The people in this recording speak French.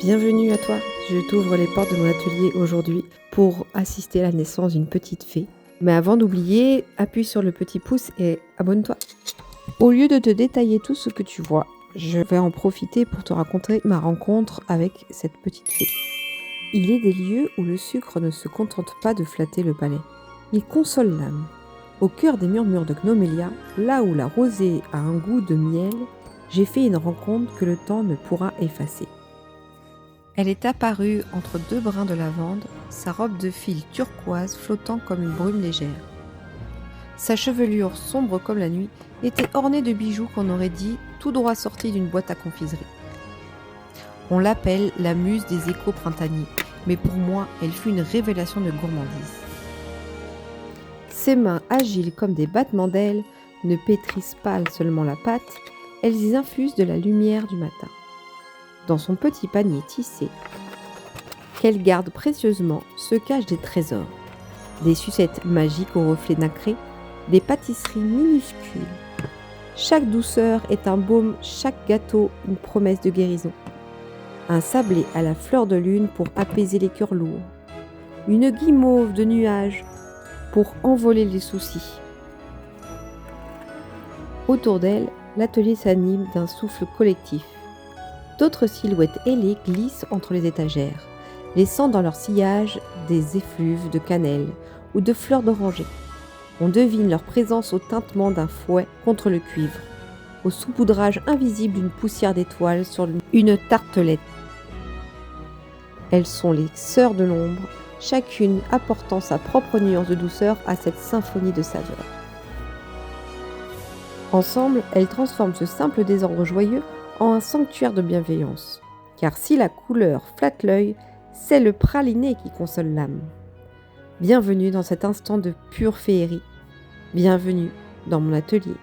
Bienvenue à toi, je t'ouvre les portes de mon atelier aujourd'hui pour assister à la naissance d'une petite fée. Mais avant d'oublier, appuie sur le petit pouce et abonne-toi. Au lieu de te détailler tout ce que tu vois, je vais en profiter pour te raconter ma rencontre avec cette petite fée. Il est des lieux où le sucre ne se contente pas de flatter le palais. Il console l'âme. Au cœur des murmures de Gnomélia, là où la rosée a un goût de miel, j'ai fait une rencontre que le temps ne pourra effacer. Elle est apparue entre deux brins de lavande, sa robe de fil turquoise flottant comme une brume légère. Sa chevelure sombre comme la nuit était ornée de bijoux qu'on aurait dit tout droit sortis d'une boîte à confiserie. On l'appelle la muse des échos printaniers, mais pour moi, elle fut une révélation de gourmandise. Ses mains agiles comme des battements d'ailes ne pétrissent pas seulement la pâte, elles y infusent de la lumière du matin. Dans son petit panier tissé, qu'elle garde précieusement, se cachent des trésors. Des sucettes magiques aux reflets nacrés, des pâtisseries minuscules. Chaque douceur est un baume, chaque gâteau une promesse de guérison. Un sablé à la fleur de lune pour apaiser les cœurs lourds. Une guimauve de nuages pour envoler les soucis. Autour d'elle, l'atelier s'anime d'un souffle collectif. D'autres silhouettes ailées glissent entre les étagères, laissant dans leur sillage des effluves de cannelle ou de fleurs d'oranger. On devine leur présence au tintement d'un fouet contre le cuivre, au saupoudrage invisible d'une poussière d'étoiles sur une tartelette. Elles sont les sœurs de l'ombre, chacune apportant sa propre nuance de douceur à cette symphonie de saveurs. Ensemble, elles transforment ce simple désordre joyeux en un sanctuaire de bienveillance. Car si la couleur flatte l'œil, c'est le praliné qui console l'âme. Bienvenue dans cet instant de pure féerie. Bienvenue dans mon atelier.